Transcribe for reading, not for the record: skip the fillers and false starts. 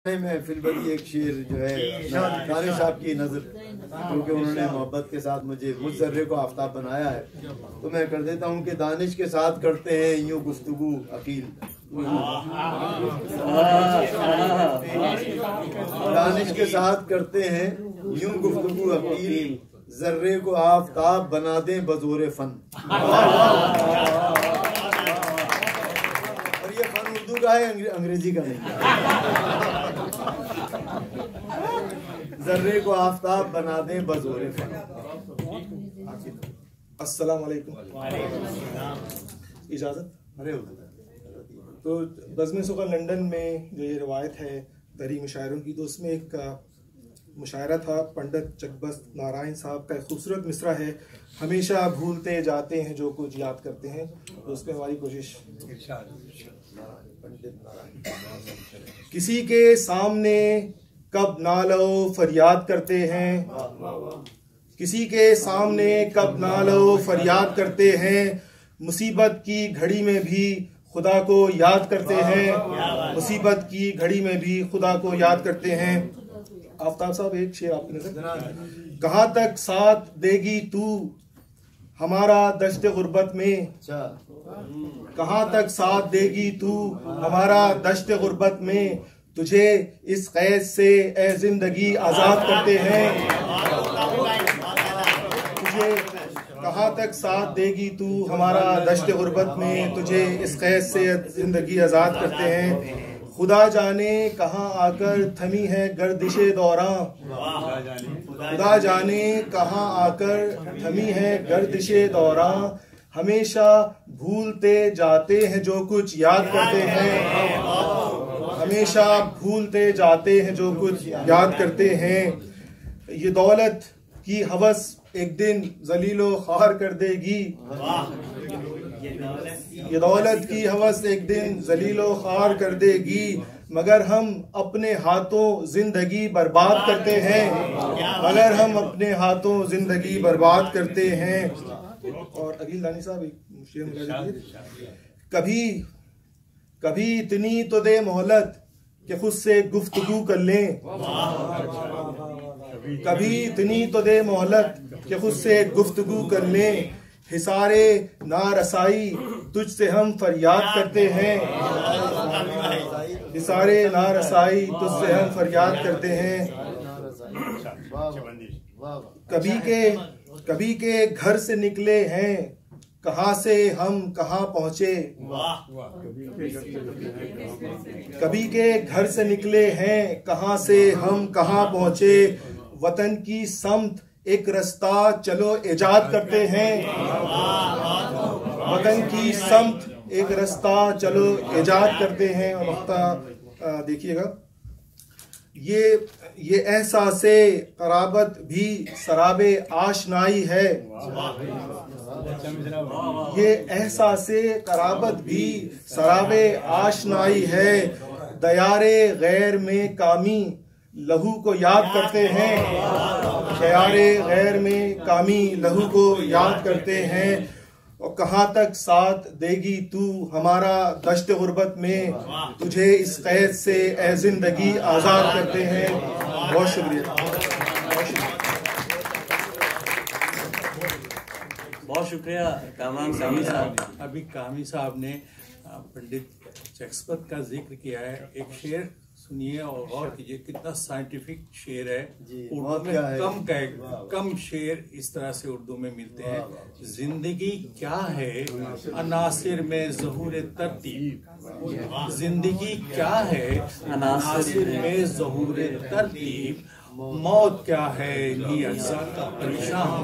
محفل بری ایک شعر جو ہے دانش صاحب کی نظر، کیونکہ انہوں نے محبت کے ساتھ مجھ ذرے کو آفتاب بنایا ہے، تو میں کر دیتا ہوں کہ دانش کے ساتھ کرتے ہیں یوں گفتگو عقیل، دانش کے ساتھ کرتے ہیں یوں گفتگو عقیل، ذرے کو آفتاب بنا دیں بزور فن۔ اور یہ فن اردو کا ہے، انگریزی کا نہیں۔ ذرے کو آفتاب بنا دیں بزور فن۔ السلام علیکم۔ اجازت؟ تو بزم سخن لنڈن میں جو یہ روایت ہے دری مشاعروں کی، تو اس میں ایک مشاعرہ تھا پنڈت چکبست نارائن صاحب کا، ایک خوبصورت مصرع ہے، ہمیشہ بھولتے جاتے ہیں جو کچھ یاد کرتے ہیں، تو اس میں ہماری کوشش۔ کسی کے سامنے کب نالو فریاد کرتے ہیں، کسی کے سامنے کب نالو فریاد کرتے ہیں، مصیبت کی گھڑی میں بھی خدا کو یاد کرتے ہیں، مصیبت کی گھڑی میں بھی خدا کو یاد کرتے ہیں۔ آفتاب صاحب ایک شعر آپ کی نظر۔ کہاں تک ساتھ دے گی تو ہمارا دشت غربت میں، کہاں تک ساتھ دے گی تو ہمارا دشت غربت میں، تجھے اس قید سے اے زندگی آزاد کرتے ہیں، تجھے کہاں تک ساتھ دے گی تو ہمارا دشت غربت میں، تجھے اس قید سے زندگی آزاد کرتے ہیں۔ خدا جانے کہاں آ کر تھمی ہے گردش دوراں، خدا جانے کہاں آ کر تھمی ہے گردش دوراں، ہمیشہ بھولتے جاتے ہیں جو کچھ یاد کرتے ہیں، ہمیشہ بھولتے جاتے ہیں جو کچھ یاد کرتے ہیں۔ یہ دولت کی ہوس ایک دن ذلیل و خوار کر دے گی، یہ دولت کی ہوس ایک دن ذلیل و خوار کر دے گی، مگر ہم اپنے ہاتھوں زندگی برباد کرتے ہیں، مگر ہم اپنے ہاتھوں زندگی برباد کرتے ہیں۔ اور عقیل دانی صاحب ایک شعر، کبھی اتنی تو دے مہلت کہ خود سے گفتگو کر لیں، کبھی اتنی تو دے مہلت کہ خود سے گفتگو کر لیں، حصارے نارسائی تجھ سے ہم فریاد کرتے ہیں، حصارے نارسائی تجھ سے ہم فریاد کرتے ہیں۔ کبھی کے گھر سے نکلے ہیں کہاں سے ہم کہاں پہنچے، کبھی کے گھر سے نکلے ہیں کہاں سے ہم کہاں پہنچے، وطن کی سمت ایک رستہ چلو ایجاد کرتے ہیں، وطن کی سمت ایک رستہ چلو ایجاد کرتے ہیں۔ اور نقطہ دیکھیے گا، یہ احساس قرابت بھی سراب آشنائی ہے، یہ احساس قرابت بھی سراب آشنائی ہے، دیار غیر میں کامی لہو کو یاد کرتے ہیں، دیار غیر میں کامی لہو کو یاد کرتے ہیں۔ اور کہاں تک ساتھ دے گی تو ہمارا دشت غربت میں، تجھے اس قید سے اے زندگی آزاد کرتے ہیں۔ بہت شکریہ، بہت شکریہ کامان صاحب۔ ابھی کامی صاحب نے پنڈت چکبست کا ذکر کیا ہے، ایک شعر سنیے اور غور کیجیے، کتنا سائنٹیفک شعر ہے، اردو میں کم شعر اس طرح سے اردو میں ملتے ہیں۔ زندگی کیا ہے عناصر میں ظہور ترتیب، زندگی کیا ہے عناصر میں ظہور ترتیب، موت کیا ہے یہ اجزا کا پریشان۔